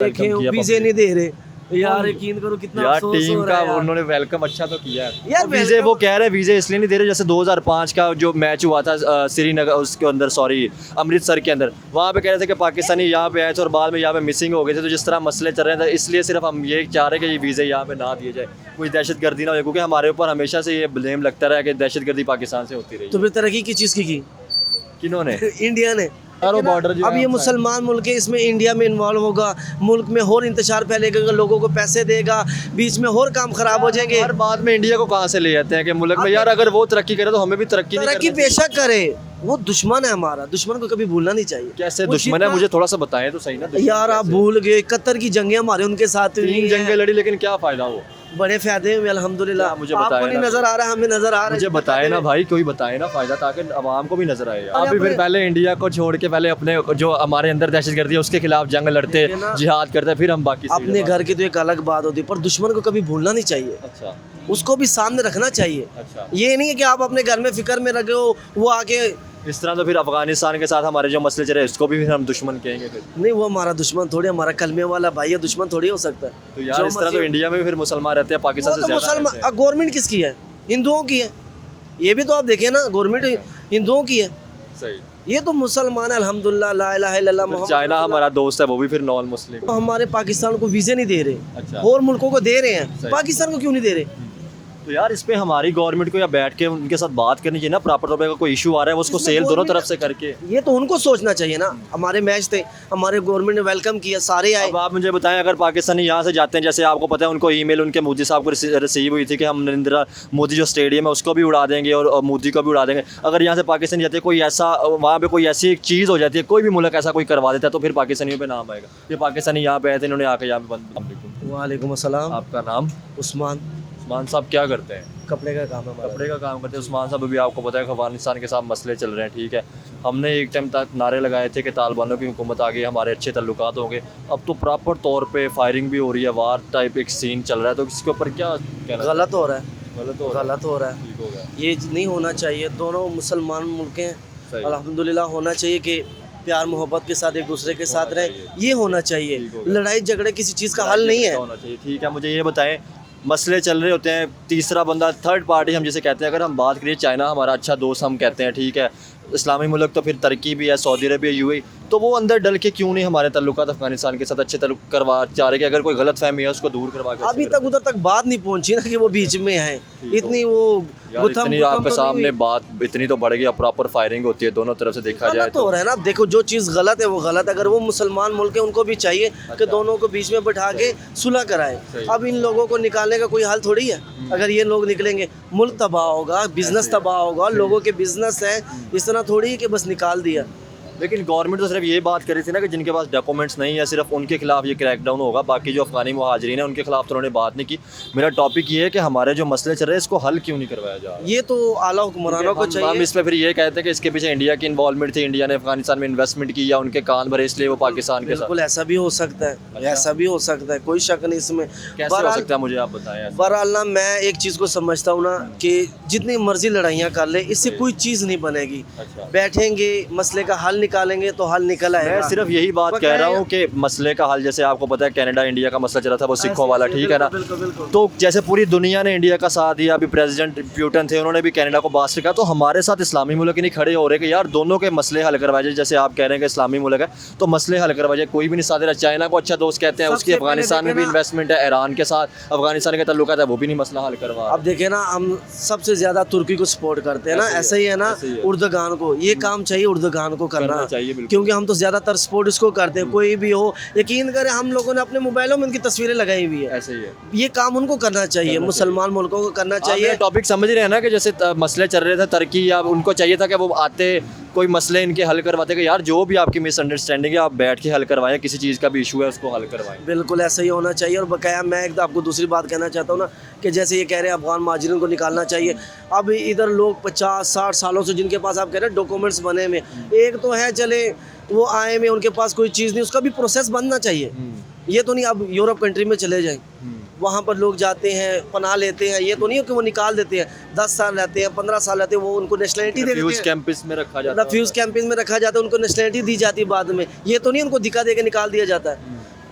देखे वीजे नहीं दे रहे यार, यकीन करो कितना यार अफसोस टीम हो का रहा है यार। उन्होंने वेलकम अच्छा तो किया है यार और वीजे welcome- वो कह रहे हैं वीजे इसलिए नहीं दे रहे जैसे 2005 का जो मैच हुआ था श्रीनगर उसके अंदर सॉरी अमृतसर के अंदर, वहाँ पे कह रहे थे कि पाकिस्तानी यहाँ पे आए थे और बाद में यहाँ पे मिसिंग हो गए थे, तो जिस तरह मसले चल रहे थे इसलिए सिर्फ हम ये चाह रहे हैं कि ये वीज़े यहाँ पे ना दिए जाए, कोई दहशत गर्दी ना हो, क्योंकि हमारे ऊपर हमेशा से ये ब्लेम लगता रहा है कि दहशत गर्दी पाकिस्तान से होती रही। तो फिर तरक्की की चीज़ की किन्होंने इंडिया ने। चारों बॉर्डर जो अब है ये हम मुसलमान मुल्क है, इसमें इंडिया में इन्वॉल्व होगा, मुल्क में और इंतशार फैलेगा, लोगों को पैसे देगा, बीच में और काम खराब हो जाएंगे। हर बात में इंडिया को कहाँ से ले जाते हैं कि मुल्क में यार अगर वो तरक्की करे तो हमें भी तरक्की नहीं तरक्की करनी चाहिए। बेशक करे, वो दुश्मन है हमारा, दुश्मन को कभी भूलना नहीं चाहिए। कैसे वो दुश्मन है, जितना- मुझे थोड़ा सा बताएं तो सही ना। दुश्मन यार आप कैसे? भूल गए कतर की जंगें हमारे उनके साथ हुई तीन हैं। जंगें लड़ी लेकिन क्या फायदा हो। बड़े फायदे हुए अल्हम्दुलिल्लाह। मुझे आपको बताया नहीं ना। नजर आ रहा, हमें नजर आ रहा है। मुझे बताए ना भाई, कोई बताए ना फायदा, ताकि आवाम को भी नजर आए। अरे अभी फिर अपने- पहले इंडिया को छोड़ के पहले अपने जो हमारे अंदर दहशतगर्दी है उसके खिलाफ जंग लड़ते, देखिए ना, जिहाद करते, फिर हम बाकी से अपने घर की तो एक अलग बात होती है, पर दुश्मन को कभी भूलना नहीं चाहिए, अच्छा उसको भी सामने रखना चाहिए। अच्छा। ये नहीं है कि आप अपने घर में फिक्र में रखे हो, वो आके इस तरह तो फिर अफगानिस्तान के साथ हमारे जो मसले चल रहे हैं इसको भी फिर हम दुश्मन कहेंगे फिर। नहीं, वो हमारा दुश्मन थोड़ी, हमारा कलमे वाला भाई है, दुश्मन थोड़ी हो सकता है। तो यार इस तरह तो इंडिया में भी फिर मुसलमान रहते हैं, पाकिस्तान से वो तो ज्यादा रहते मुसलमान गवर्नमेंट किसकी है? हिंदुओं की है। ये भी तो आप देखिए ना, गवर्नमेंट हिंदुओं की है। हैं। सही। ये तो मुसलमान है अल्हम्दुलिल्लाह, ला इलाहा इल्लल्लाह फिर मुहम्मद चाइना हमारा दोस्त है, वो भी फिर नॉन मुस्लिम। तो हमारे पाकिस्तान को वीज़े नहीं दे रहे, अच्छा। और मुल्कों को दे रहे हैं, सही। पाकिस्तान को क्यों नहीं दे रहे? तो यार इस पे हमारी गवर्नमेंट को या बैठ के उनके साथ बात करनी चाहिए ना, प्रॉपर तौर पे अगर कोई इशू आ रहा है वो उसको इसमें सेल दोनों government- तरफ से करके। ये तो उनको सोचना चाहिए ना। हमारे मैच थे, हमारे गवर्नमेंट ने वेलकम किया, सारे आए। अब आप मुझे बताएं, अगर पाकिस्तानी यहाँ से जाते हैं, जैसे आपको पता है उनको ईमेल उनके मोदी साहब को रिसीव हुई थी कि हम नरेंद्र मोदी जो स्टेडियम है उसको भी उड़ा देंगे और मोदी को भी उड़ा देंगे। अगर यहाँ से पाकिस्तानी जाते हैं, कोई ऐसा वहाँ पे कोई ऐसी एक चीज़ हो जाती है, कोई भी मुल्क ऐसा कोई करवा देता है, तो फिर पाकिस्तानियों पे नाम आएगा। ये पाकिस्तानी यहाँ पे आए थे, इन्होंने आके यहाँ पे बंद। वालेकुम अस्सलाम। आपका नाम? उस्मान। उस्मान साहब क्या करते हैं? कपड़े का काम है हमारा। कपड़े का काम करते हैं उस्मान साहब। अभी आपको पता है अफगानिस्तान के साथ मसले चल रहे हैं, ठीक है। हमने एक टाइम तक नारे लगाए थे कि तालिबानों की हुकूमत आ गई, हमारे अच्छे तल्लुकात होंगे। अब तो प्रॉपर तौर पे फायरिंग भी हो रही है, वार टाइप एक सीन चल रहा है, तो इसके ऊपर क्या कहना? गलत हो रहा है, गलत हो रहा है। गलत हो रहा है। ठीक हो गया। ये नहीं होना चाहिए। दोनों मुसलमान मुल्क हैं, सही। अल्हम्दुलिल्लाह होना चाहिए कि प्यार मोहब्बत के साथ एक दूसरे के साथ रहें, ये होना चाहिए। ठीक हो गया। लड़ाई झगड़े किसी चीज़ का हल नहीं है। होना चाहिए। ठीक है, मुझे ये बताएं, मसले चल रहे होते हैं, तीसरा बंदा थर्ड पार्टी हम जिसे कहते हैं, अगर हम बात करिए चाइना हमारा अच्छा दोस्त हम कहते हैं, ठीक है, इस्लामी मुल्क तो फिर तुर्की भी है, सऊदी अरबिया, यूएई, तो वो अंदर डल के क्यों नहीं हमारे तल्लुकात अफगानिस्तान के साथ अच्छे तल्लुक करवा चाह रहे कि अगर कोई गलत फहमी है उसको दूर करवा के अभी तक उधर तक बात नहीं पहुंची ना कि वो बीच में है। ठीक हो इतनी वो यार गुथम इतनी गुथम आपके तो नहीं सामने हुई। बात इतनी तो बढ़ गई, अब प्रॉपर फायरिंग होती है दोनों तरफ से देखा जाए गलत हो तो। रहा है ना। देखो जो चीज़ गलत है वो गलत है। अगर वो मुसलमान मुल्क है उनको भी चाहिए कि दोनों को बीच में बैठा के सुलह कराए। सही। अब इन लोगों को निकालने का कोई हल थोड़ी है। अगर ये लोग निकलेंगे मुल्क तबाह होगा, बिजनेस तबाह होगा, लोगों के बिजनेस है, इस तरह थोड़ी है कि बस निकाल दिया। लेकिन गवर्नमेंट तो सिर्फ ये बात कर रही थी ना कि जिनके पास डॉक्यूमेंट्स नहीं है सिर्फ उनके खिलाफ ये क्रैकडाउन होगा, बाकी जो अफगानी मुहाजिरीन है उनके खिलाफ तो उन्होंने बात नहीं की। मेरा टॉपिक ये है कि हमारे जो मसले चल रहे हैं इसको हल क्यों नहीं करवाया जा रहा। ये तो आला हुक्मरानों को हम चाहिए। इस पे फिर ये कहते हैं कि इसके पीछे इंडिया की इन्वॉल्वमेंट थी, इंडिया ने अफगानिस्तान में इन्वेस्टमेंट की या उनके कान भरे इसलिए वो पाकिस्तान के साथ। बिल्कुल ऐसा भी हो सकता है, अच्छा। ऐसा भी हो सकता है, कोई शक नहीं इसमें। कैसे हो बहरहाल- सकता है मुझे आप बताएं ऐसा? बहरहाल ना मैं एक चीज़ को समझता हूँ ना कि जितनी मर्जी लड़ाइयाँ कर ले, इससे कोई चीज़ नहीं बनेगी। अच्छा। बैठेंगे मसले का हल निकालेंगे तो हल निकल आएगा। मैं सिर्फ यही बात कह रहा हूँ कि मसले का हल, जैसे आपको पता है कनाडा इंडिया का मसला चला था वो सिखों वाला, ठीक है ना। बिल्कुल बिल्कुल। तो जैसे पूरी दुनिया ने इंडिया का साथ दिया, अभी प्रेसिडेंट प्यूटन थे उन्होंने भी कनाडा को बात किया, तो हमारे साथ इस्लामी मुल्क ही नहीं खड़े हो रहे कि यार दोनों के मसले हल करवाए जाए। जैसे आप कह रहे हैं कि इस्लामी मुल्क है तो मसले हल करवाए जाए, कोई भी नहीं साथ दे रहा। चाइना को अच्छा दोस्त कहते हैं, उसकी सबसे पहले अफगानिस्तान में भी देखे ना- इन्वेस्टमेंट है, ईरान के साथ अफगानिस्तान के ताल्लुकात है, वो भी नहीं मसला हल करवा। अब देखे ना, हम सबसे ज्यादा तुर्की को सपोर्ट करते हैं ना, ऐसा ही है ना। ऐसे ही है। उर्दगान को ये काम चाहिए, उर्दगान को करना चाहिए बिल्कुल। क्योंकि हम तो ज्यादातर सपोर्ट इसको करते हैं। कोई भी हो, यकीन करें हम लोगों ने अपने मोबाइलों में उनकी तस्वीरें लगाई हुई है। ऐसे ही है। ये काम उनको करना चाहिए, मुसलमान मुल्कों को करना चाहिए। टॉपिक समझ रहे हैं ना कि जैसे मसले चल रहे थे तुर्की, या उनको चाहिए था कि वो आते कोई मसले इनके हल करवाते कि यार जो भी आपकी मिसअंडरस्टैंडिंग है आप बैठ के हल करवाएं, किसी चीज़ का भी इशू है उसको हल करवाएं। बिल्कुल ऐसा ही होना चाहिए। और बकाया मैं एक आपको दूसरी बात कहना चाहता हूँ ना कि जैसे ये कह रहे हैं अफगान महाजिरों को निकालना चाहिए। अब इधर लोग 50-60 सालों से जिनके पास आप कह रहे हैं डॉक्यूमेंट्स बने में, एक तो है चले वो आए में उनके पास कोई चीज़ नहीं, उसका भी प्रोसेस बनना चाहिए। ये तो नहीं अब यूरोप कंट्री में चले जाएं, वहाँ पर लोग जाते हैं पनाह लेते हैं, ये तो नहीं हो कि वो निकाल देते हैं। 10 साल रहते हैं, 15 साल रहते हैं, वो उनको नेशनलिटी दे देते हैं। कैंपस में रखा जाता है, रिफ्यूज कैंपेन में रखा जाता है, उनको नेशनलिटी दी जाती है बाद में। ये तो नहीं उनको दिक्कत दे के निकाल दिया जाता है।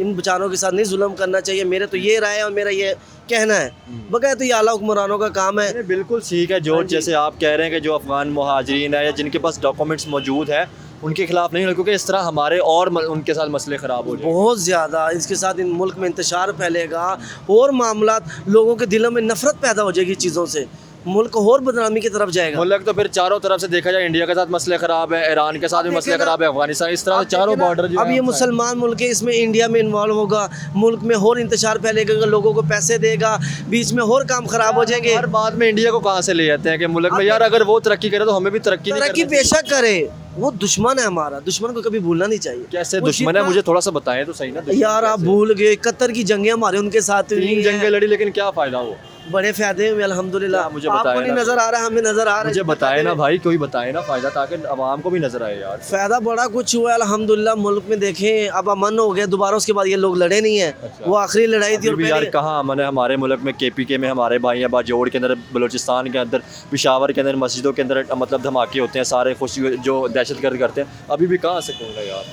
इन बेचारों के साथ नहीं जुल्म करना चाहिए। मेरे तो ये राय है और मेरा ये कहना है। बगैर तो ये आला हुक्मरानों का काम है। नहीं, बिल्कुल ठीक है। जो जैसे आप कह रहे हैं कि जो अफगान मुहाजिरीन है या जिनके पास डॉक्यूमेंट्स मौजूद है उनके खिलाफ नहीं, क्योंकि इस तरह हमारे और उनके साथ मसले ख़राब हो जाए। बहुत ज़्यादा इसके साथ इन मुल्क में इंतशार फैलेगा और मामलात, लोगों के दिलों में नफरत पैदा हो जाएगी चीज़ों से, मुल्क और बदनामी की तरफ जाएगा। मुल्क तो फिर चारों तरफ से देखा जाए, इंडिया के साथ मसले ख़राब है, ईरान के साथ भी मसले ख़राब है, अफगानिस्तान, इस तरह से चारों बॉर्डर जो अब ये मुसलमान मुल्क है, इसमें इंडिया में इन्वॉल्व होगा, मुल्क में और इंतशार फैलेगा, लोगों को पैसे देगा, बीच में और काम खराब हो जाएंगे। हर बात में इंडिया को कहाँ से ले जाते हैं कि मुल्क में यार अगर वो तरक्की करे तो हमें भी तरक्की नहीं तरक्की करनी बेशक करे, वो दुश्मन है हमारा, दुश्मन को कभी भूलना नहीं चाहिए। कैसे वो दुश्मन है, जितना- मुझे थोड़ा सा बताएं तो सही ना। दुश्मन यार आप कैसे? भूल गए, कतर की जंगें हमारे उनके साथ हुई तीन हैं। जंगें लड़ी लेकिन क्या फायदा हुआ? बड़े फायदे हुए अल्हम्दुलिल्लाह। क्या मुझे आपको बताएं नहीं ना। नजर आ रहा है, हमें नजर आ रहा है। मुझे बताए ना भाई, कोई बताए ना फायदा, ताकि आवाम को भी नजर आए यार। फायदा बड़ा कुछ हुआ है अल्हम्दुलिल्लाह। मुल्क में देखें अब अमन हो गया दोबारा, उसके बाद ये लोग लड़े नहीं है। अच्छा। वो आखिरी लड़ाई थी। अभी और भी यार पहले कहाँ अमन है हमारे मुल्क में? KPK में हमारे भाई हैं, बाजोड़ के अंदर, बलूचिस्तान के अंदर, पेशावर के अंदर मस्जिदों के अंदर मतलब धमाके होते हैं, सारे खुशी जो दहशतगर्द करते हैं। अभी भी कहाँ से होगा यार?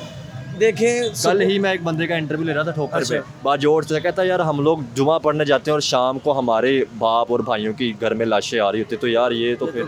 देखें कल ही मैं एक बंदे का इंटरव्यू ले रहा था ठोकर अच्छा। पे, बाजोड़ से, कहता यार हम लोग जुमा पढ़ने जाते हैं और शाम को हमारे बाप और भाइयों की घर में लाशें आ रही होती, तो यार ये तो फिर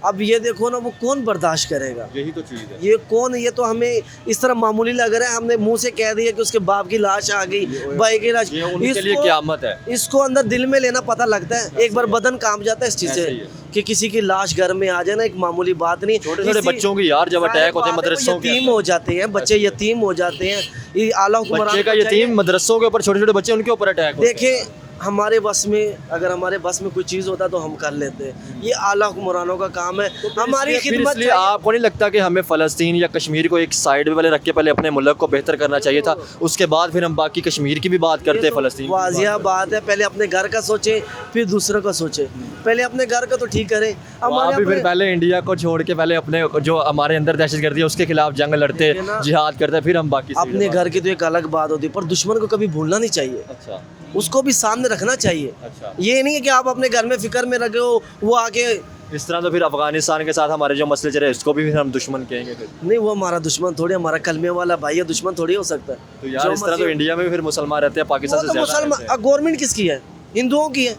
अब ये देखो ना, वो कौन बर्दाश्त करेगा? यही तो चीज़ है। ये कौन, ये तो हमें इस तरह मामूली लग रहा है, हमने मुंह से कह दिया कि उसके बाप की लाश आ गई, भाई की लाश। ये उनके लिए क़यामत है। इसको अंदर दिल में लेना पता लगता है, एक बार बदन काम जाता है इस चीज़ ऐसे से ही है। कि किसी की लाश घर में आ जाए ना, एक मामूली बात नहीं। छोटे छोटे बच्चों की यार जब अटैक होते हैं मदरसों के, यतीम हो जाते हैं बच्चे, यतीम हो जाते हैं। ये आला हुक्मरान बच्चे का को चाहिए। यतीम मदरसों के ऊपर, छोटे छोटे बच्चे उनके ऊपर अटैक होते हैं। देखें हमारे बस में, अगर हमारे बस में कोई चीज़ होता है तो हम कर लेते हैं। ये आला हुक्मरानों का काम है, हमारी फिर खिदमत इसलिए चाहिए। आपको नहीं लगता कि हमें फ़लस्तीन या कश्मीर को एक साइड में पहले रख के पहले अपने मुल्क को बेहतर करना चाहिए था, उसके बाद फिर हम बाकी कश्मीर की भी बात करते हैं, फ़लस्तीन की भी बात वाजिया बात है, पहले अपने घर का सोचें फिर दूसरों का सोचें। पहले अपने घर का तो ठीक करें। वहाँ भी फिर पहले इंडिया को छोड़ के पहले अपने जो हमारे अंदर दहशतगर्दी है उसके खिलाफ जंग लड़ते, देखिए ना, जिहाद करते, फिर हम बाकी अपने घर की तो एक अलग बात होती है, पर दुश्मन को कभी भूलना नहीं चाहिए, अच्छा उसको भी सामने रखना चाहिए। अच्छा। ये नहीं है कि आप अपने घर में फिक्र में रखे हो, वो आके इस तरह तो फिर अफगानिस्तान के साथ हमारे जो मसले चले उसको भी फिर हम दुश्मन कहेंगे फिर। नहीं, वो हमारा दुश्मन थोड़ी, हमारा कलमे वाला भाई है, दुश्मन थोड़ी हो सकता है। तो यार इस तरह तो इंडिया में भी फिर मुसलमान रहते हैं, पाकिस्तान से ज़्यादा रहते हैं। मुसलमान गवर्नमेंट किसकी है? हिंदुओं की है।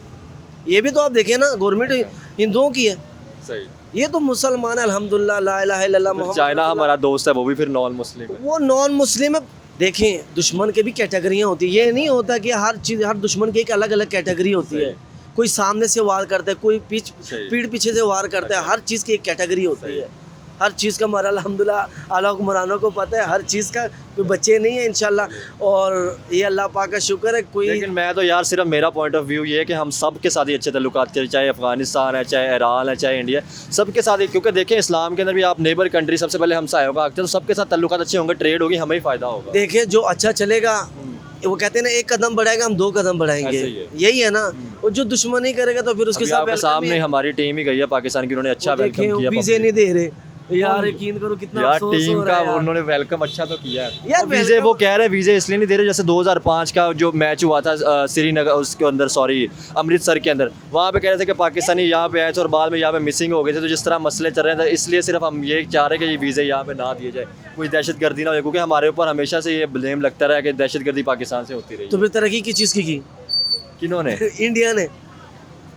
ये भी तो आप देखें ना, गवर्नमेंट हिंदुओं की है। सही। ये तो मुसलमान है अल्हम्दुलिल्लाह, ला इलाहा इल्लल्लाह मोहम्मद। चाइना हमारा दोस्त है, वो भी फिर नॉन मुस्लिम है। वो नॉन मुस्लिम है। देखें दुश्मन के भी कैटेगरियाँ होती है, ये नहीं होता कि हर चीज़, हर दुश्मन की एक अलग अलग कैटेगरी होती है। कोई सामने से वार करता है, कोई सही। पीठ पीछे से वार करता है, हर चीज़ की एक कैटेगरी होती है। हर चीज़ का हमारा अल्हम्दुलिल्लाह आला हुक्मरानों को पता है, हर चीज़ का, कोई बच्चे नहीं है इंशाल्लाह। और ये अल्लाह पाक का शुक्र है। कोई लेकिन मैं तो यार सिर्फ मेरा पॉइंट ऑफ व्यू ये है कि हम सब के साथ ही अच्छे ताल्लुकात करें, चाहे अफगानिस्तान है, चाहे ईरान है, चाहे इंडिया, सबके साथ ही। क्योंकि देखें इस्लाम के अंदर भी आप नेबर कंट्री सबसे पहले हमसायों का आते हैं, तो सबके साथ ताल्लुकात अच्छे होंगे, ट्रेड होगी, हमें ही फ़ायदा होगा। देखिए जो अच्छा चलेगा, वो कहते हैं ना, एक कदम बढ़ाएगा हम 2 कदम बढ़ाएंगे, ऐसे ही है। यही है ना। और जो दुश्मन ही करेगा तो फिर उसके अभी साथ आपके welcome ही सामने है। हमारी टीम ही गई है पाकिस्तान की, उन्होंने अच्छा देखें वेलकम किया। वीज़े नहीं दे रहे यार, यकीन करो कितना यार अफसोस टीम हो रहा का है यार। उन्होंने वेलकम अच्छा तो किया है यार वीज़े, welcome- वो कह रहे हैं वीज़े इसलिए नहीं दे रहे, जैसे 2005 का जो मैच हुआ था श्रीनगर उसके अंदर, सॉरी अमृतसर के अंदर, वहाँ पे कह रहे थे कि पाकिस्तानी यहाँ पे आए थे और बाद में यहाँ पे मिसिंग हो गए थे, तो जिस तरह मसले चल रहे थे, इसलिए सिर्फ हम ये चाह रहे हैं कि ये वीज़े यहाँ पे ना दिए जाए, कोई दहशतगर्दी ना हो, क्योंकि हमारे ऊपर हमेशा से ये ब्लेम लगता रहा है कि दहशतगर्दी पाकिस्तान से होती रही तो फिर तरक्की की चीज़ की किन्होंने? इंडिया ने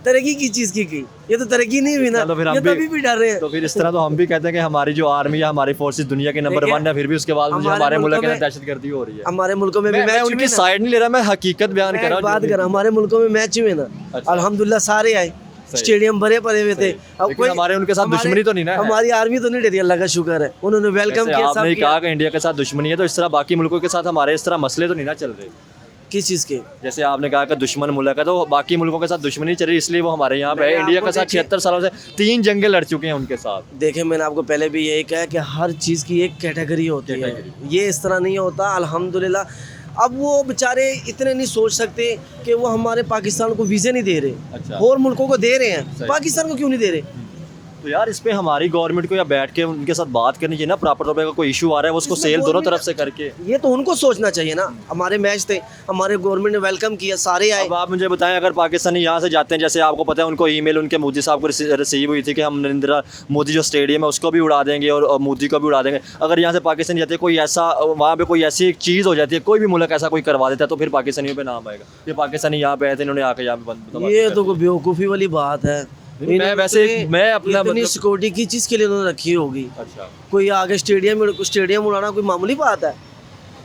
तरक्की की चीज़ की। ये तो तरक्की नहीं हुई ना, चलो फिर हम ये तो अभी भी डर रहे हैं। तो फिर इस तरह तो हम भी कहते हैं कि हमारी जो आर्मी या हमारी फोर्सेस दुनिया के नंबर देखिए, 1 है, फिर भी उसके बाद मुझे हमारे हमारे मुल्क मुल्कों के अंदर में- दहशतगर्दी हो रही है। हमारे मुल्कों में भी मैं मैच उनकी हुए ना। साइड नहीं ले रहा, मैं हकीकत बयान कर मैं रहा एक हूँ। बात कर, हमारे मुल्कों में मैच हुए ना, अच्छा। अल्हम्दुलिल्लाह सारे आए, सही। स्टेडियम भरे पड़े हुए थे। अब लेकिन हमारे उनके साथ दुश्मनी तो नहीं ना है। हमारी आर्मी तो नहीं डरी, अल्लाह का शुक्र है, उन्होंने वेलकम जैसे किया। आपने सब किया। कहा कि इंडिया के साथ दुश्मनी है, तो इस तरह बाकी मुल्कों के साथ हमारे इस तरह मसले तो नहीं ना चल रहे। किस चीज़ के? जैसे आपने कहा कि दुश्मन मुल्क है, तो बाकी मुल्कों के साथ दुश्मनी चल रही है, इसलिए वो हमारे यहाँ पे है। मैं इंडिया आपको के साथ देखिए- 76 सालों से 3 जंगें लड़ चुके हैं उनके साथ। देखें मैंने आपको पहले भी यही कहा कि हर चीज़ की एक कैटेगरी होती है, ये इस तरह नहीं होता अल्हम्दुलिल्लाह। अब वो बेचारे इतने नहीं सोच सकते कि वो हमारे पाकिस्तान को वीज़े नहीं दे रहे, अच्छा। और मुल्कों को दे रहे हैं, सही। पाकिस्तान को क्यों नहीं दे रहे? तो यार इस पे हमारी गवर्नमेंट को या बैठ के उनके साथ बात करनी चाहिए ना, प्रॉपर तौर पे अगर कोई इशू आ रहा है वो उसको इसमें सेल दोनों government- तरफ से करके। ये तो उनको सोचना चाहिए ना। हमारे मैच थे, हमारे गवर्नमेंट ने वेलकम किया, सारे आए। अब आप मुझे बताएं, अगर पाकिस्तानी यहाँ से जाते हैं, जैसे आपको पता है उनको ईमेल उनके मोदी साहब को रिसीव हुई थी कि हम नरेंद्र मोदी जो स्टेडियम है उसको भी उड़ा देंगे और मोदी को भी उड़ा देंगे। अगर यहाँ से पाकिस्तानी जाते हैं, कोई ऐसा वहाँ पे कोई ऐसी एक चीज़ हो जाती है, कोई भी मुल्क ऐसा कोई करवा देता है, तो फिर पाकिस्तानियों पे नाम आएगा ये पाकिस्तानी यहाँ पे आए थे, इन्होंने आके यहाँ पे बंद। ये तो कोई बेवकूफ़ी वाली बात है। मैं वैसे मैं अपना इतनी मतलब सिक्योरिटी की चीज़ के लिए उन्होंने रखी होगी। अच्छा कोई आगे स्टेडियम उड़ाना कोई मामूली बात है?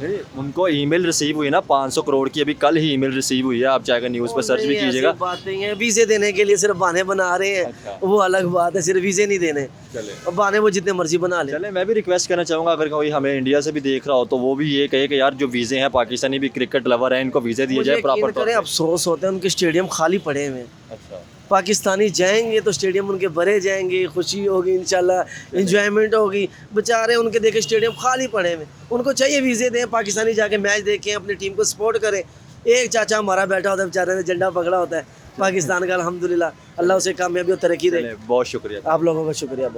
नहीं, उनको ईमेल रिसीव हुई ना 500 करोड़ की, अभी कल ही ईमेल रिसीव हुई है, आप चाहे न्यूज़ पर सर्च भी नहीं, कीजिएगा। ऐसी बात नहीं है। वीज़े देने के लिए सिर्फ बहाने बना रहे हैं, अच्छा। वो अलग बात है। सिर्फ वीज़े नहीं देने, चले अब बहाने वो जितने मर्जी बना ले। चले मैं भी रिक्वेस्ट करना चाहूँगा, अगर कोई हमें इंडिया से भी देख रहा हो तो वो भी ये कहे कि यार जो वीज़े हैं, पाकिस्तानी भी क्रिकेट लवर हैं, इनको वीज़े दिए मुझे जाए यकीन प्रॉपर तौर करें, पे। अफसोस होता है उनके स्टेडियम खाली पड़े हुए हैं। अच्छा पाकिस्तानी जाएंगे तो स्टेडियम उनके भरे जाएंगे, खुशी होगी इंशाल्लाह, एंजॉयमेंट होगी। बेचारे उनके देखे स्टेडियम खाली पड़े हुए, उनको चाहिए वीज़े दें, पाकिस्तानी जाके मैच देखें, अपनी टीम को सपोर्ट करें। एक चाचा हमारा बैठा होता है, बेचारे ने झंडा पकड़ा होता है पाकिस्तान का, अल्हम्दुलिल्लाह, अल्लाह उसे कामयाबी और तरक्की दे। चले बहुत शुक्रिया। आप लोगों का शुक्रिया।